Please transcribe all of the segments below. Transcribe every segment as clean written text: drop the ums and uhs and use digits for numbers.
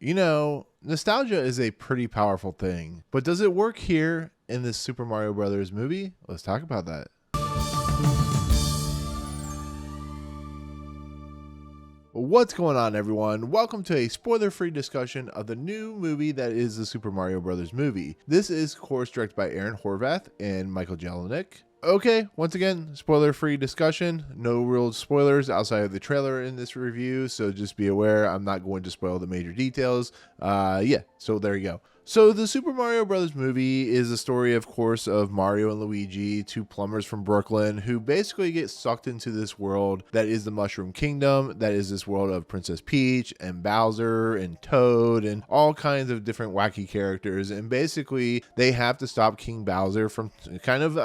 You know, nostalgia is a pretty powerful thing, but does it work here in this Super Mario Brothers movie? Let's talk about that. What's going on, everyone? Welcome to a spoiler-free discussion of the new movie that is the Super Mario Brothers movie. This is, of course, directed by Aaron Horvath and Michael Jelenic. Okay, once again, spoiler-free discussion. No real spoilers outside of the trailer in this review, so just be aware I'm not going to spoil the major details. So there you go. So the Super Mario Brothers movie is a story, of course, of Mario and Luigi, two plumbers from Brooklyn, who basically get sucked into this world that is the Mushroom Kingdom, that is this world of Princess Peach and Bowser and Toad and all kinds of different wacky characters. And basically, they have to stop King Bowser from kind of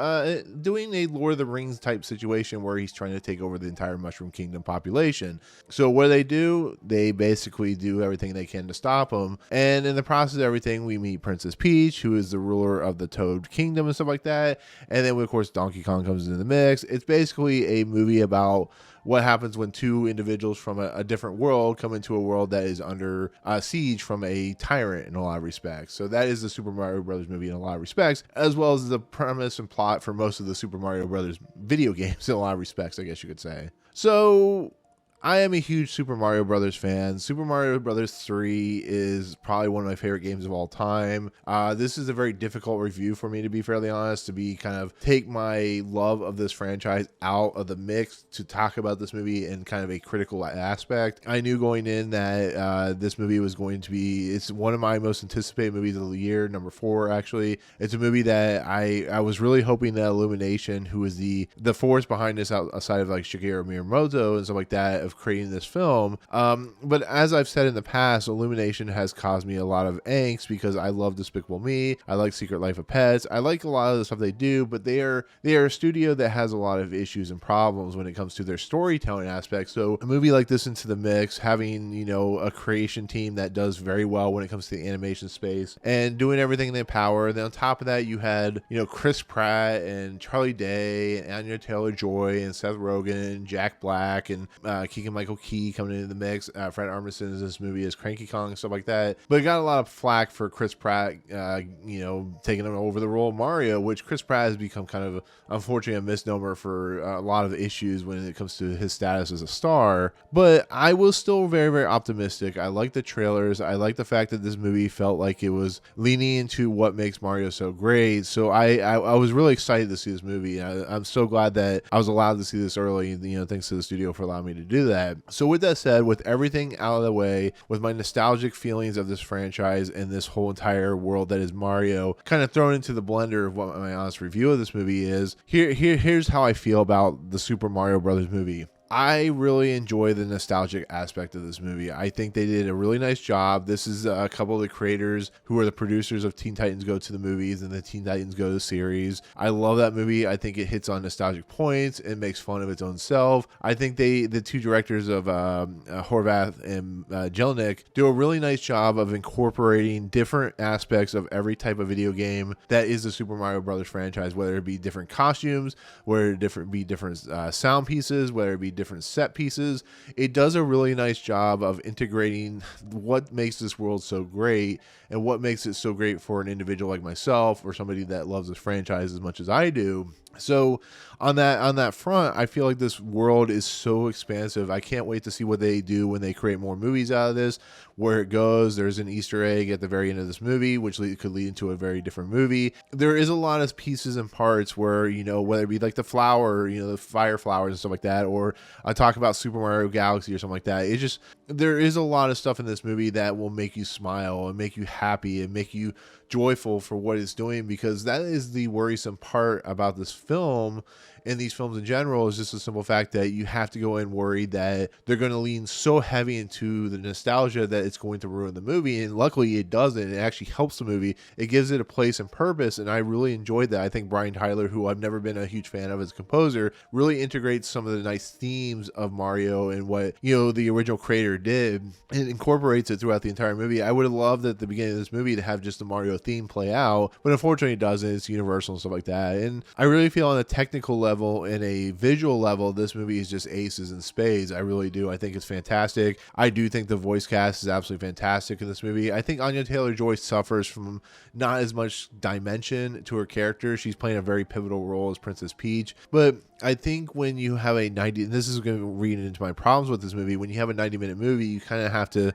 doing a Lord of the Rings type situation where he's trying to take over the entire Mushroom Kingdom population. So what do? They basically do everything they can to stop him. And in the process of everything, we meet Princess Peach, who is the ruler of the Toad Kingdom and stuff like that. And then, of course, Donkey Kong comes into the mix. It's basically a movie about what happens when two individuals from a different world come into a world that is under siege from a tyrant in a lot of respects. So that is the Super Mario Brothers movie in a lot of respects, as well as the premise and plot for most of the Super Mario Brothers video games in a lot of respects, I guess you could say. So I am a huge Super Mario Brothers fan. Super Mario Brothers 3 is probably one of my favorite games of all time. This is a very difficult review for me, to be fairly honest, to be kind of take my love of this franchise out of the mix to talk about this movie in kind of a critical aspect. I knew going in that this movie was going to be, it's one of my most anticipated movies of the year, number 4 actually. It's a movie that I was really hoping that Illumination, who is the force behind this outside of like Shigeru Miyamoto and stuff like that, of creating this film. But as I've said in the past, Illumination has caused me a lot of angst because I love Despicable Me. I like Secret Life of Pets. I like a lot of the stuff they do, but they are a studio that has a lot of issues and problems when it comes to their storytelling aspect. So a movie like this into the mix, having, you know, a creation team that does very well when it comes to the animation space and doing everything in their power. And then on top of that, you had, you know, Chris Pratt and Charlie Day and Anya Taylor-Joy and Seth Rogen and Jack Black and Keegan Michael Key coming into the mix. Fred Armisen is this movie as Cranky Kong and stuff like that. But it got a lot of flack for Chris Pratt, taking over the role of Mario, which Chris Pratt has become kind of, unfortunately, a misnomer for a lot of issues when it comes to his status as a star. But I was still very, very optimistic. I like the trailers. I like the fact that this movie felt like it was leaning into what makes Mario so great. So I was really excited to see this movie. I'm so glad that I was allowed to see this early, you know, thanks to the studio for allowing me to do that. So with that said, with everything out of the way, with my nostalgic feelings of this franchise and this whole entire world that is Mario kind of thrown into the blender of what my honest review of this movie is, here's how I feel about the Super Mario Brothers movie. I really enjoy the nostalgic aspect of this movie. I think they did a really nice job. This is a couple of the creators who are the producers of Teen Titans Go to the Movies and the Teen Titans Go series. I love that movie. I think it hits on nostalgic points. It makes fun of its own self. I think the two directors of Horvath and Jelenic do a really nice job of incorporating different aspects of every type of video game that is the Super Mario Brothers franchise, whether it be different costumes, whether it be different sound pieces, whether it be different set pieces. It does a really nice job of integrating what makes this world so great and what makes it so great for an individual like myself or somebody that loves this franchise as much as I do. So on that front, I feel like this world is so expansive. I can't wait to see what they do when they create more movies out of this, where it goes. There's an Easter egg at the very end of this movie, which could lead into a very different movie. There is a lot of pieces and parts where, you know, whether it be like the flower, you know, the fire flowers and stuff like that, or I talk about Super Mario Galaxy or something like that. There is a lot of stuff in this movie that will make you smile and make you happy and make you joyful for what it's doing, because that is the worrisome part about this film in these films in general, is just the simple fact that you have to go in worried that they're going to lean so heavy into the nostalgia that it's going to ruin the movie. And luckily it doesn't. It actually helps the movie. It gives it a place and purpose. And I really enjoyed that. I think Brian Tyler, who I've never been a huge fan of as a composer, really integrates some of the nice themes of Mario and what, you know, the original creator did, and incorporates it throughout the entire movie. I would have loved at the beginning of this movie to have just the Mario theme play out, but unfortunately it doesn't. It's Universal and stuff like that. And I really feel on a technical level, level and a visual level, this movie is just aces and spades. I really do. I think it's fantastic. I do think the voice cast is absolutely fantastic in this movie. I think Anya Taylor-Joy suffers from not as much dimension to her character. She's playing a very pivotal role as Princess Peach. But I think when you have a 90, and this is going to read into my problems with this movie, when you have a 90-minute movie, you kind of have to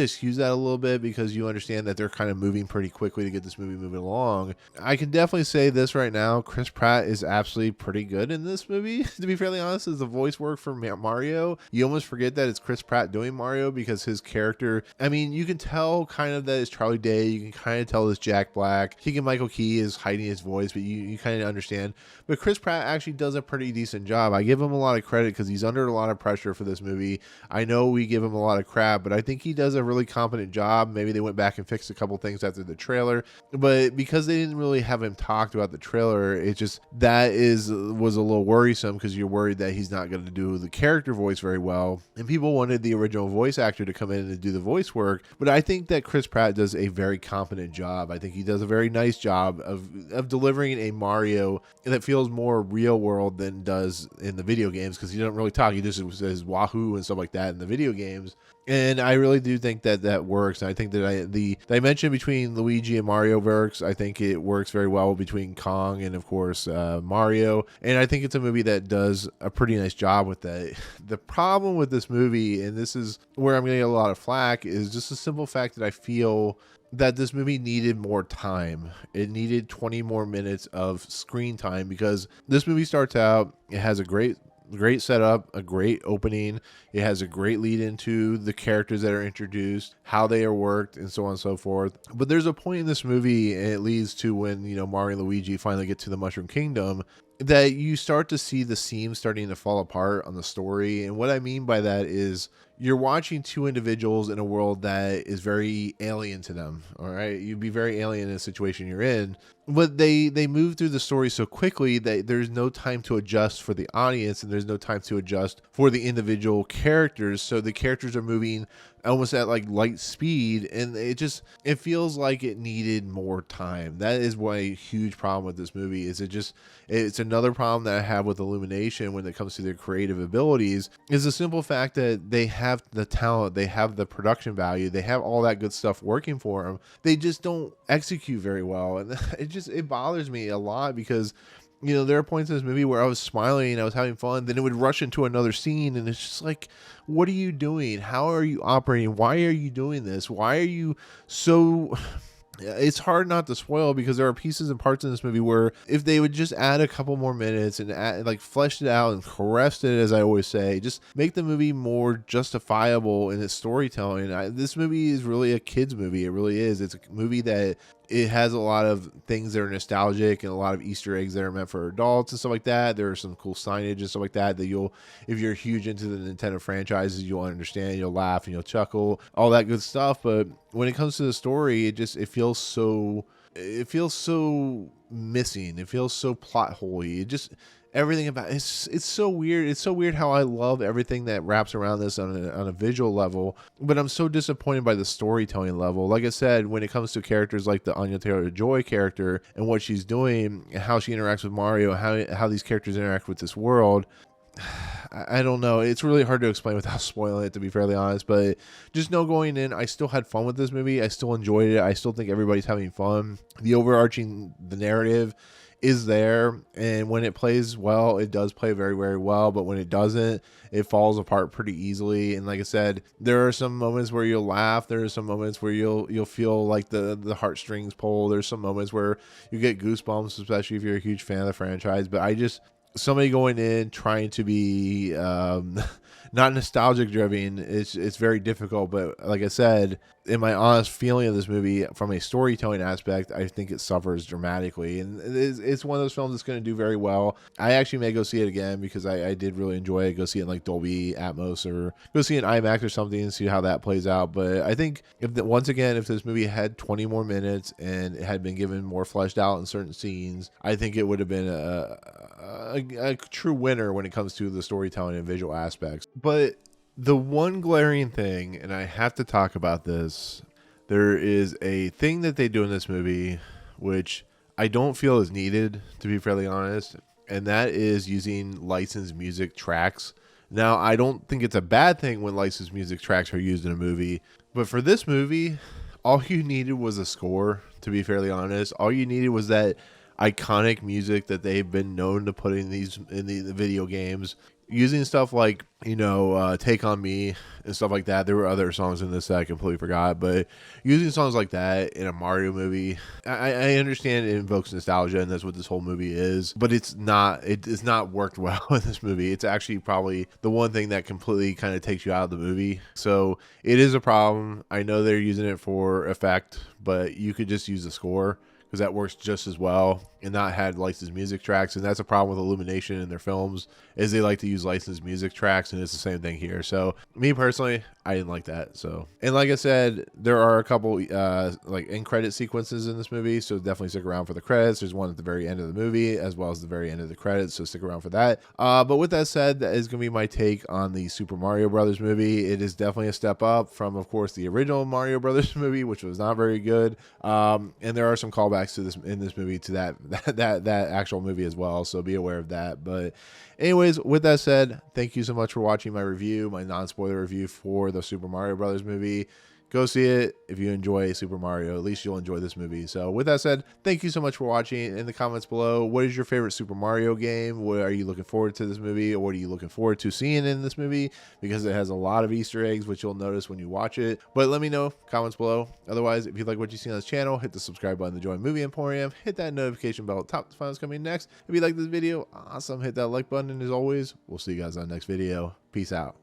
excuse that a little bit, because you understand that they're kind of moving pretty quickly to get this movie moving along. I can definitely say this right now: Chris Pratt is absolutely pretty good in this movie. To be fairly honest, as the voice work for Mario, you almost forget that it's Chris Pratt doing Mario, because his character, I mean, you can tell kind of that it's Charlie Day, you can kind of tell it's Jack Black. Keegan Michael Key is hiding his voice, but you kind of understand. But Chris Pratt actually does a pretty decent job. I give him a lot of credit because he's under a lot of pressure for this movie. I know we give him a lot of crap, but I think he does a really competent job. Maybe they went back and fixed a couple things after the trailer, but because they didn't really have him talked about the trailer, it just was a little worrisome, because you're worried that he's not going to do the character voice very well, and people wanted the original voice actor to come in and do the voice work. But I think that Chris Pratt does a very competent job. I think he does a very nice job of delivering a Mario that feels more real world than does in the video games, because he doesn't really talk. He just says wahoo and stuff like that in the video games. And I really do think that works. And I think that the dimension between Luigi and Mario works. I think it works very well between Kong and, of course, Mario. And I think it's a movie that does a pretty nice job with that. The problem with this movie, and this is where I'm going to get a lot of flack, is just the simple fact that I feel that this movie needed more time. It needed 20 more minutes of screen time, because this movie starts out, it has a great setup, a great opening. It has a great lead into the characters that are introduced, how they are worked, and so on and so forth. But there's a point in this movie, and it leads to when, Mario and Luigi finally get to the Mushroom Kingdom, that you start to see the seams starting to fall apart on the story. And what I mean by that is, you're watching two individuals in a world that is very alien to them. All right. You'd be very alien in a situation you're in, but they move through the story so quickly that there's no time to adjust for the audience, and there's no time to adjust for the individual characters. So the characters are moving almost at like light speed, and it feels like it needed more time. That is why a huge problem with this movie is it's another problem that I have with Illumination when it comes to their creative abilities, is the simple fact that they have the talent, they have the production value, they have all that good stuff working for them. They just don't execute very well, and it bothers me a lot, because there are points in this movie where I was smiling, I was having fun, then it would rush into another scene, and it's just like, what are you doing? How are you operating? Why are you doing this? Why are you so... It's hard not to spoil, because there are pieces and parts in this movie where if they would just add a couple more minutes and flesh it out and caress it, as I always say, just make the movie more justifiable in its storytelling. This movie is really a kid's movie. It really is. It's a movie that it has a lot of things that are nostalgic and a lot of Easter eggs that are meant for adults and stuff like that. There are some cool signage and stuff like that if you're huge into the Nintendo franchises, you'll understand, you'll laugh and you'll chuckle, all that good stuff. But when it comes to the story, it feels so missing. It feels so plot holey. Everything about it's so weird. It's so weird how I love everything that wraps around this on a visual level, but I'm so disappointed by the storytelling level. Like I said, when it comes to characters like the Anya Taylor-Joy character and what she's doing and how she interacts with Mario, how these characters interact with this world, I don't know. It's really hard to explain without spoiling it, to be fairly honest. But just know going in, I still had fun with this movie. I still enjoyed it. I still think everybody's having fun. The narrative is there, and when it plays well, it does play very, very well. But when it doesn't, it falls apart pretty easily. And like I said, there are some moments where you'll laugh. There are some moments where you'll feel like the heartstrings pull. There's some moments where you get goosebumps, especially if you're a huge fan of the franchise. But somebody going in trying to be not nostalgic driven, it's very difficult. But like I said, in my honest feeling of this movie, from a storytelling aspect, I think it suffers dramatically, and it's one of those films that's going to do very well. I actually may go see it again because I did really enjoy it. Go see it in like Dolby Atmos, or go see it in IMAX or something and see how that plays out. But I think if this movie had 20 more minutes and it had been given more fleshed out in certain scenes, I think it would have been a true winner when it comes to the storytelling and visual aspects. But the one glaring thing, and I have to talk about this, there is a thing that they do in this movie which I don't feel is needed, to be fairly honest. and that is using licensed music tracks. Now, I don't think it's a bad thing when licensed music tracks are used in a movie, but for this movie, all you needed was a score, to be fairly honest. All you needed was that iconic music that they've been known to put in the video games, using stuff like, Take On Me and stuff like that. There were other songs in this that I completely forgot, but using songs like that in a Mario movie, I understand it invokes nostalgia, and that's what this whole movie is, but it has not worked well in this movie. It's actually probably the one thing that completely kind of takes you out of the movie. So it is a problem. I know they're using it for effect, but you could just use the score, because that works just as well, and not had licensed music tracks. And that's a problem with Illumination in their films, is they like to use licensed music tracks, and it's the same thing here. So me personally, I didn't like that. So, and like I said, there are a couple like end credit sequences in this movie, so definitely stick around for the credits. There's one at the very end of the movie as well as the very end of the credits, so stick around for that. But with that said, that is going to be my take on the Super Mario Brothers movie. It is definitely a step up from, of course, the original Mario Brothers movie, which was not very good. And there are some callbacks to this in this movie to that actual movie as well, so be aware of that. But anyways, with that said, thank you so much for watching my review, my non-spoiler review for the Super Mario Brothers movie. Go see it. If you enjoy Super Mario, at least you'll enjoy this movie. So with that said, thank you so much for watching. In the comments below, what is your favorite Super Mario game? What are you looking forward to this movie? Or what are you looking forward to seeing in this movie? Because it has a lot of Easter eggs, which you'll notice when you watch it. But let me know, comments below. Otherwise, if you like what you see on this channel, hit the subscribe button to join Movie Emporium. Hit that notification bell at the top to find what's coming next. If you like this video, awesome. Hit that like button. And as always, we'll see you guys on the next video. Peace out.